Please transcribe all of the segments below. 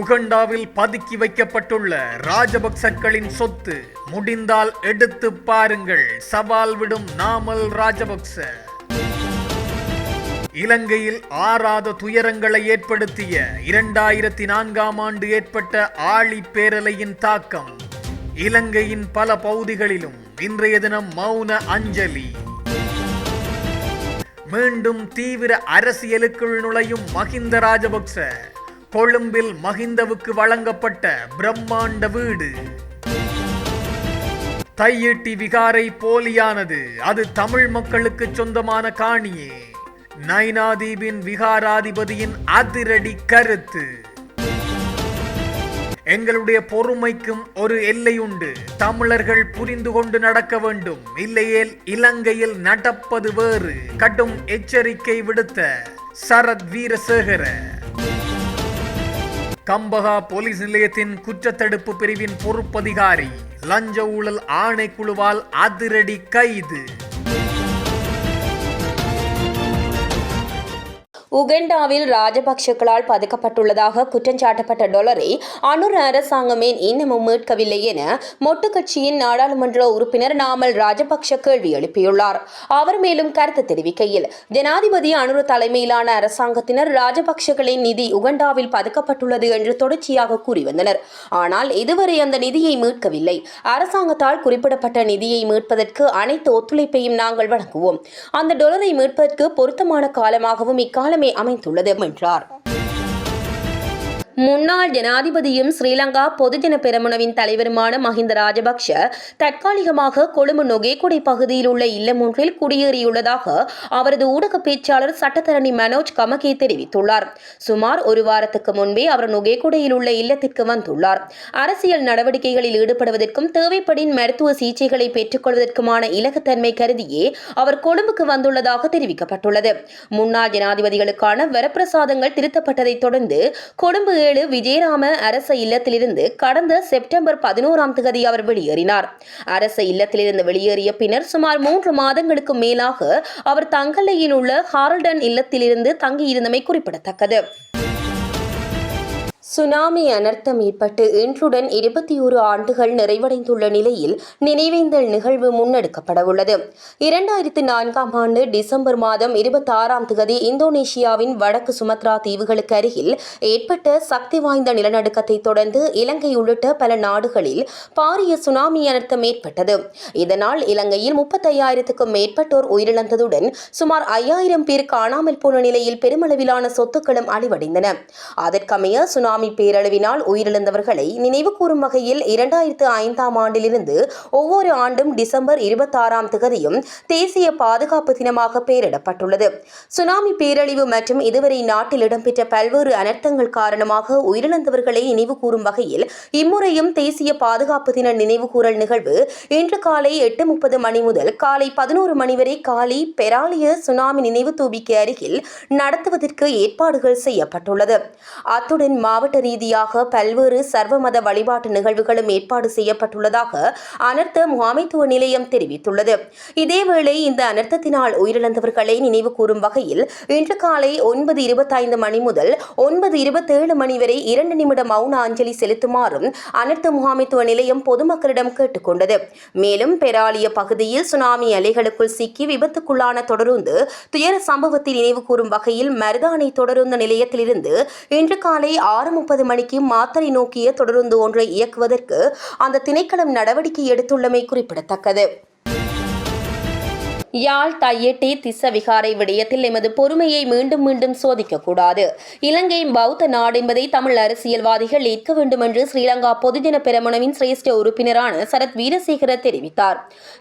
உகண்டாவில் பதுக்கி வைக்கப்பட்டுள்ள ராஜபக்சக்களின் சொத்து முடிந்தால் எடுத்து பாருங்கள், சவால் விடும் நாமல் ராஜபக்ச. இலங்கையில் ஆறாத துயரங்களை ஏற்படுத்திய 2004ஆம் ஆண்டு ஏற்பட்ட ஆழி பேரலையின் தாக்கம். இலங்கையின் பல பகுதிகளிலும் இன்றைய தினம் மௌன அஞ்சலி. மீண்டும் தீவிர அரசியலுக்குள் நுழையும் மஹிந்த ராஜபக்ச. கொழும்பில் மஹிந்தவுக்கு வழங்கப்பட்ட பிரம்மாண்ட வீடு. தையிட்டி விகாரை போலியானது, அது தமிழ் மக்களுக்கு சொந்தமான காணியே. நைனாதீபின் விகாராதிபதியின் அதிரடி கருத்து. எங்களுடைய பொறுமைக்கும் ஒரு எல்லை உண்டு. தமிழர்கள் புரிந்து கொண்டு நடக்க வேண்டும், இல்லையேல் இலங்கையில் நடப்பது வேறு. கடும் எச்சரிக்கை விடுத்த சரத் வீரசேகர. கம்பஹா போலீஸ் நிலையத்தின் குற்றத்தடுப்பு பிரிவின் பொறுப்பதிகாரி லஞ்ச ஊழல் ஆணைக்குழுவால் அதிரடி கைது. உகண்டாவில் ராஜபக்சக்களால் பதுக்கப்பட்டுள்ளதாக குற்றஞ்சாட்டப்பட்ட டாலரை அனுர அரசாங்கமே இன்னமும் மீட்கவில்லை என மொட்டு கட்சியின் நாடாளுமன்ற உறுப்பினர் நாமல் ராஜபக்ச கேள்வி எழுப்பியுள்ளார். அவர் மேலும் கருத்து தெரிவிக்கையில், ஜனாதிபதி அனுர தலைமையிலான அரசாங்கத்தினர் ராஜபக்சகளின் நிதி உகண்டாவில் பதுக்கப்பட்டுள்ளது என்று தொடர்ச்சியாக கூறி வந்தனர். ஆனால் இதுவரை அந்த நிதியை மீட்கவில்லை. அரசாங்கத்தால் குறிப்பிடப்பட்ட நிதியை மீட்பதற்கு அனைத்து ஒத்துழைப்பையும் நாங்கள் வழங்குவோம். அந்த டாலரை மீட்பதற்கு பொருத்தமான காலமாகவும் இக்காலம் அமைந்துள்ளது என்றார். முன்னாள் ஜனாதிபதியும் ஸ்ரீலங்கா பொதுஜன பெரமுனவின் தலைவருமான மஹிந்த ராஜபக்ஷ தற்காலிகமாக கொழும்பு நொகேகொடை பகுதியில் உள்ள இல்லம் ஒன்றில் குடியேறியுள்ளதாக அவரது ஊடக பேச்சாளர் சட்டத்தரணி மனோஜ் கமகே தெரிவித்துள்ளார். சுமார் ஒரு வாரத்துக்கு முன்பே அவர் நொகேகொடையில் உள்ள இல்லத்திற்கு வந்துள்ளார். அரசியல் நடவடிக்கைகளில் ஈடுபடுவதற்கும் தேவைப்படின் மருத்துவ சிகிச்சைகளை பெற்றுக் கொள்வதற்குமான இலகுத்தன்மை கருதியே அவர் கொழும்புக்கு வந்துள்ளதாக தெரிவிக்கப்பட்டுள்ளது. முன்னாள் ஜனாதிபதிகளுக்கான வரப்பிரசாதங்கள் திருத்தப்பட்டதைத் தொடர்ந்து கொழும்பு விஜயராம அரச இல்லத்திலிருந்து கடந்த செப்டம்பர் 11ஆம் தேதி அவர் வெளியேறினார். அரச இல்லத்திலிருந்து வெளியேறிய பின்னர் சுமார் 3 மாதங்களுக்கு மேலாக அவர் தங்கலையில் உள்ள ஹாரல்டன் இல்லத்திலிருந்து தங்கியிருந்தமை குறிப்பிடத்தக்கது. சுனாமி அனர்த்தம் ஏற்பட்டு இன்றுடன் 21 ஆண்டுகள் நிறைவடைந்துள்ள நிலையில் நினைவேந்தல் நிகழ்வு முன்னெடுக்கப்படவுள்ளது. 2004ஆம் ஆண்டு டிசம்பர் மாதம் 26ஆம் தேதி இந்தோனேஷியாவின் வடக்கு சுமத்ரா தீவுகளுக்கு அருகில் ஏற்பட்ட சக்தி வாய்ந்த நிலநடுக்கத்தை தொடர்ந்து இலங்கை உள்ளிட்ட பல நாடுகளில் பாரிய சுனாமி அனர்த்தம் ஏற்பட்டது. இதனால் இலங்கையில் 35,000க்கும் மேற்பட்டோர் உயிரிழந்ததுடன் சுமார் 5,000 பேர் காணாமல் போன நிலையில் பெருமளவிலான சொத்துக்களும் அழிவடைந்தன. அதற்கமைய சுனாமி பேரழிவினால் உயிரிழந்தவர்களை நினைவு கூறும் வகையில் 2005ஆம் ஆண்டிலிருந்து ஒவ்வொரு ஆண்டும் டிசம்பர் 26ஆம் தேதியும் தேசிய பாதுகாப்பு தினமாக பெயரிடப்பட்டுள்ளது. சுனாமி பேரழிவு மற்றும் இதுவரை நாட்டில் இடம்பெற்ற பல்வேறு அனர்த்தங்கள் காரணமாக உயிரிழந்தவர்களை நினைவு கூறும் வகையில் இம்முறையும் தேசிய பாதுகாப்பு தின நினைவு கூறல் நிகழ்வு இன்று காலை 8:30 மணி முதல் காலை 11 மணி வரை காலி பெராலிய சுனாமி நினைவு தூபிக்கு அருகில் நடத்துவதற்கு ஏற்பாடுகள் செய்யப்பட்டுள்ளது. அத்துடன் மாவட்ட ரீதியாக பல்வேறு சர்வமத வழிபாட்டு நிகழ்வுகளும் ஏற்பாடு செய்யப்பட்டுள்ளதாக அனர்த்த முகாமைத்துவ நிலையம் தெரிவித்துள்ளது. இதேவேளை இந்த அனர்த்தத்தினால் உயிரிழந்தவர்களை நினைவு கூறும் வகையில் இன்று காலை 9:25 மணி முதல் 9:27 மணி வரை 2 நிமிட மௌன அஞ்சலி செலுத்துமாறும் அனர்த்த முகாமைத்துவ நிலையம் பொதுமக்களிடம் கேட்டுக்கொண்டது. மேலும் பெராலிய பகுதியில் சுனாமி அலைகளுக்குள் சிக்கி விபத்துக்குள்ளான தொடருந்து துயர சம்பவத்தை நினைவு கூறும் வகையில் மருதானை தொடருந்து நிலையத்திலிருந்து இன்று காலை 6:30 மணிக்கு மாத்தறை நோக்கிய தொடருந்து ஒன்றை இயக்குவதற்கு அந்த திணைக்களம் நடவடிக்கை எடுத்துள்ளமை குறிப்பிடத்தக்கது. யாழ் தையிட்டி திஸ்ஸ விகாரை விடயத்தில் எமது பொறுமையை மீண்டும் மீண்டும் சோதிக்கக்கூடாது. இலங்கை பௌத்த நாடு என்பதை தமிழ் அரசியல்வாதிகள் ஏற்க வேண்டும் என்று ஸ்ரீலங்கா பொதுஜன பெரமுனவின் சிரேஷ்ட உறுப்பினரான சரத் வீரசேகர தெரிவித்தார்.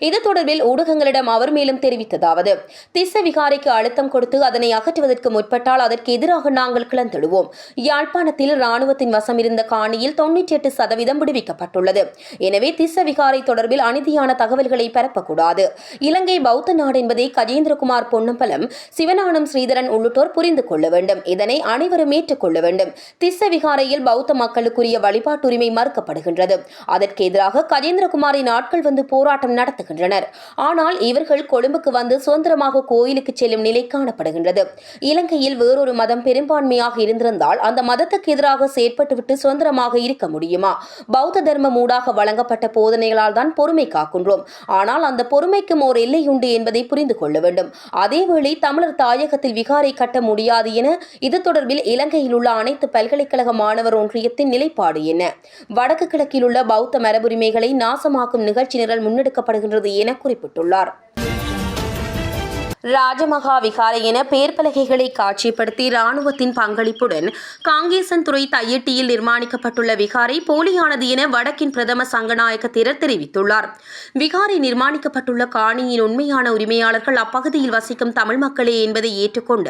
இது தொடர்பில் ஊடகங்களிடம் அவர் மேலும் தெரிவித்ததாவது, திஸ்ஸ விகாரைக்கு அழுத்தம் கொடுத்து அதனை அகற்றுவதற்கு முற்பட்டால் அதற்கு எதிராக நாங்கள் கிளந்திடுவோம். யாழ்ப்பாணத்தில் இராணுவத்தின் வசம் இருந்த காணியில் 98% விடுவிக்கப்பட்டுள்ளது. எனவே திஸ்ஸ விகாரை தொடர்பில் அநீதியான தகவல்களை பரப்பக்கூடாது. இலங்கை பௌத்த நாடு என்பதை கஜேந்திரகுமார் பொன்னம்பலம், சிவஞானம் ஸ்ரீதரன் உள்ளிட்டோர் புரிந்து கொள்ள வேண்டும். இதனை அனைவரும் ஏற்றுக்கொள்ள வேண்டும். திஸ்ஸ விகாரையில் பௌத்த மக்களுக்குரிய வழிபாட்டுரிமை மறுக்கப்படுகின்றது. அதற்கு எதிராக கஜேந்திரகுமாரின் ஆட்கள் வந்து போராட்டம் நடத்துகின்றனர். ஆனால் இவர்கள் கொழும்புக்கு வந்து சுதந்திரமாக கோயிலுக்கு செல்லும் நிலை காணப்படுகின்றது. இலங்கையில் வேறொரு மதம் பெரும்பான்மையாக இருந்திருந்தால் அந்த மதத்துக்கு எதிராக செயற்பட்டுவிட்டு சுதந்திரமாக இருக்க முடியுமா? பௌத்த தர்மம் ஊடாக வழங்கப்பட்ட போதனைகளால் தான் பொறுமை காக்கின்றோம். ஆனால் அந்த பொறுமைக்கும் ஓர் எல்லை உண்டு என்பதை புரிந்து கொள்ள வேண்டும். அதேவேளை தமிழர் தாயகத்தில் விகாரை கட்ட முடியாது என இது தொடர்பில் இலங்கையில் உள்ள அனைத்து பல்கலைக்கழக மாணவர் ஒன்றியத்தின் நிலைப்பாடு என்ன? வடக்கு கிழக்கில் உள்ள பௌத்த மரபுரிமைகளை நாசமாக்கும் நிகழ்ச்சி நிரல் முன்னெடுக்கப்படுகின்றது என குறிப்பிட்டுள்ளார். ராஜமகா விகாரை என பெயர் பலகைகளை காட்சிப்படுத்தி இராணுவத்தின் பங்களிப்புடன் காங்கேசன்துறை தையிட்டியில் நிர்மாணிக்கப்பட்டுள்ள விகாரை போலியானது என வடக்கின் பிரதம சங்கநாயக்க தேரர் தெரிவித்துள்ளார். விகாரை நிர்மாணிக்கப்பட்டுள்ள காணியின் உண்மையான உரிமையாளர்கள் அப்பகுதியில் வசிக்கும் தமிழ் மக்களே என்பதை ஏற்றுக்கொண்ட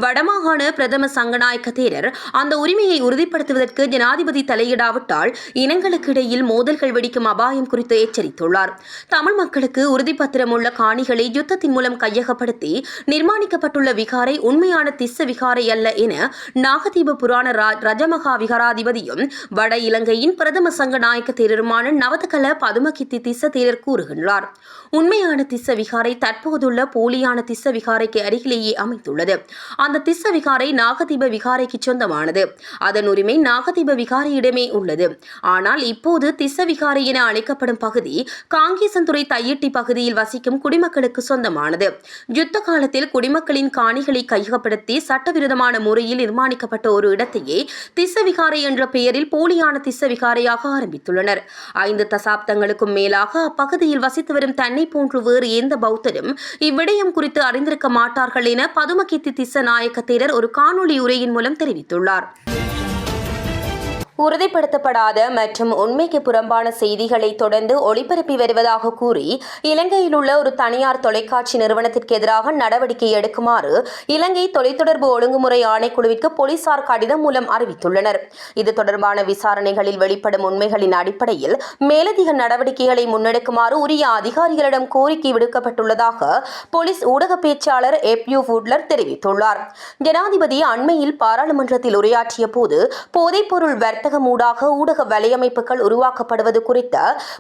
வடமாகாண பிரதம சங்கநாயக்க தேரர் அந்த உரிமையை உறுதிப்படுத்துவதற்கு ஜனாதிபதி தலையிடாவிட்டால் இனங்களுக்கு இடையில் மோதல்கள் வெடிக்கும் அபாயம் குறித்து எச்சரித்துள்ளார். தமிழ் மக்களுக்கு உறுதிப்பத்திரம் உள்ள காணிகளை யுத்தத்தின் மூலம் கையகப்படுத்த நிர்மாணிக்கப்பட்டுள்ள விகாரை உண்மையான திஸ்ஸ விகாரை அல்ல என நாகதீப புராண ரஜமகா விகாராதிபதியும் வட இலங்கையின் பிரதம சங்க நாயக்க தேரருமான நவதகல பதுமகித்தி திஸ்ஸ தேரர் கூறுகின்றார். உண்மையான திஸ்ஸ விகாரை தற்போதுள்ள போலியான திஸ்ஸ விகாரைக்கு அருகிலேயே அமைந்துள்ளது. அந்த திஸ்ஸ விகாரை நாகதீப விகாரைக்கு சொந்தமானது. அதன் உரிமை நாகதீப விகாரையிடமே உள்ளது. ஆனால் இப்போது திஸ்ஸ விகாரை என அழைக்கப்படும் பகுதி காங்கேசன்துறை தையிட்டி பகுதியில் வசிக்கும் குடிமக்களுக்கு சொந்தமானது. யுத்த காலத்தில் குடிமக்களின் காணிகளை கையகப்படுத்தி சட்டவிரோதமான முறையில் நிர்மாணிக்கப்பட்ட ஒரு இடத்தையே திஸ்ஸ விகாரை என்ற பெயரில் போலியான திஸ்ஸ விகாரையாக ஆரம்பித்துள்ளனர். 5 தசாப்தங்களுக்கும் மேலாக அப்பகுதியில் வசித்து வரும் தன்னை போன்று வேறு எந்த பௌத்தரும் இவ்விடயம் குறித்து அறிந்திருக்க மாட்டார்கள் என பதுமகித்தி திஸ்ஸ நாயக்க தேரர் ஒரு காணொலி உரையின் மூலம் தெரிவித்துள்ளார். உறுதிப்படுத்தப்படாத மற்றும் உண்மைக்கு புறம்பான செய்திகளை தொடர்ந்து ஒளிபரப்பி வருவதாக கூறி இலங்கையில் உள்ள ஒரு தனியார் தொலைக்காட்சி நிறுவனத்திற்கு எதிராக நடவடிக்கை எடுக்குமாறு இலங்கை தொலைத்தொடர்பு ஒழுங்குமுறை ஆணைக்குழுவிற்கு போலீசார் கடிதம் மூலம் அறிவித்துள்ளனர். இது தொடர்பான விசாரணைகளில் வெளிப்படும் உண்மைகளின் அடிப்படையில் மேலதிக நடவடிக்கைகளை முன்னெடுக்குமாறு உரிய அதிகாரிகளிடம் கோரிக்கை விடுக்கப்பட்டுள்ளதாக போலீஸ் ஊடக பேச்சாளர் எப்யூ வுட்லர் தெரிவித்துள்ளார். ஜனாதிபதி அண்மையில் பாராளுமன்றத்தில் உரையாற்றிய போது போதைப்பொருள் ஊடாக ஊடக வலையமைப்புகள் உருவாக்கப்படுவது குறித்த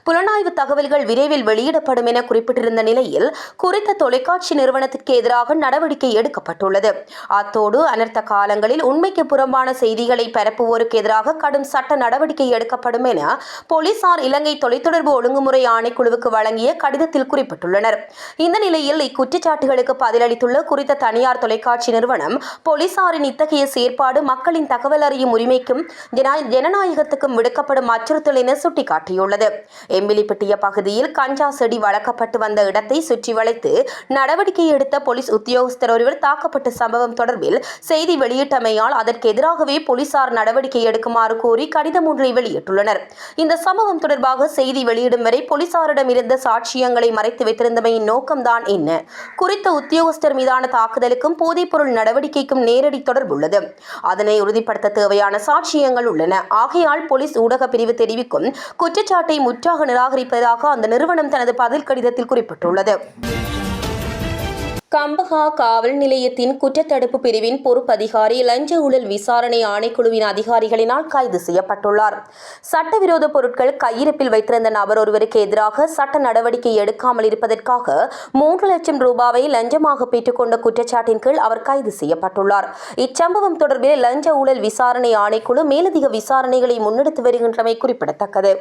புலனாய்வு தகவல்கள் விரைவில் வெளியிடப்படும் என குறிப்பிட்டிருந்த நிலையில் குறித்த தொலைக்காட்சி நிறுவனத்திற்கு எதிராக நடவடிக்கை எடுக்கப்பட்டுள்ளது. அத்தோடு அனர்த்த காலங்களில் உண்மைக்கு புறம்பான செய்திகளை பரப்புவோருக்கு எதிராக கடும் சட்ட நடவடிக்கை எடுக்கப்படும் என போலீசார் இலங்கை தொலைத்தொடர்பு ஒழுங்குமுறை ஆணைக்குழுவுக்கு வழங்கிய கடிதத்தில் குறிப்பிட்டுள்ளனர். இந்த நிலையில் இக்குற்றச்சாட்டுகளுக்கு பதிலளித்துள்ள குறித்த தனியார் தொலைக்காட்சி நிறுவனம் போலீசாரின் இத்தகைய செயற்பாடு மக்களின் தகவல் அறியும் உரிமைக்கும் ஜனநாயகத்துக்கும் விடுக்கப்படும் அச்சுறுத்தல் என சுட்டிக்காட்டியுள்ளது. எம்பிலிப்பட்டிய பகுதியில் கஞ்சா செடி வளர்க்கப்பட்டு வந்த இடத்தை சுற்றி வளைத்து நடவடிக்கை எடுத்த போலீஸ் உத்தியோகஸ்தர் ஒருவர் தாக்கப்பட்ட சம்பவம் தொடர்பில் செய்தி வெளியிட்டமையால் அதற்கு எதிராகவே போலீசார் நடவடிக்கை எடுக்குமாறு கோரி கடிதம் ஒன்றை வெளியிட்டுள்ளனர். இந்த சம்பவம் தொடர்பாக செய்தி வெளியிடும் வரை போலீசாரிடம் இருந்த சாட்சியங்களை மறைத்து வைத்திருந்தமையின் நோக்கம்தான் என்ன? குறித்த உத்தியோகஸ்தர் மீதான தாக்குதலுக்கும் போதைப்பொருள் நடவடிக்கைக்கும் நேரடி தொடர்புள்ளது. அதனை உறுதிப்படுத்த தேவையான சாட்சியங்கள் உள்ளன. ஆகையால் போலீஸ் ஊடக பிரிவு தெரிவிக்கும் குற்றச்சாட்டை முற்றாக நிராகரிப்பதாக அந்த நிறுவனம் தனது பதில் கடிதத்தில் குறிப்பிட்டுள்ளது. கம்பஹா காவல் நிலையத்தின் குற்றத்தடுப்பு பிரிவின் பொறுப்பதிகாரி லஞ்ச ஊழல் விசாரணை ஆணைக்குழுவின் அதிகாரிகளினால் கைது செய்யப்பட்டுள்ளார். சட்டவிரோத பொருட்கள் கையிருப்பில் வைத்திருந்த நபர் ஒருவருக்கு எதிராக சட்ட நடவடிக்கை எடுக்காமல் இருப்பதற்காக 3 லட்சம் ரூபாவை லஞ்சமாக பெற்றுக்கொண்ட குற்றச்சாட்டின் கீழ் அவர் கைது செய்யப்பட்டுள்ளார். இச்சம்பவம் தொடர்பில் லஞ்ச ஊழல் விசாரணை ஆணைக்குழு மேலதிக விசாரணைகளை முன்னெடுத்து வருகின்றமை குறிப்பிடத்தக்கது.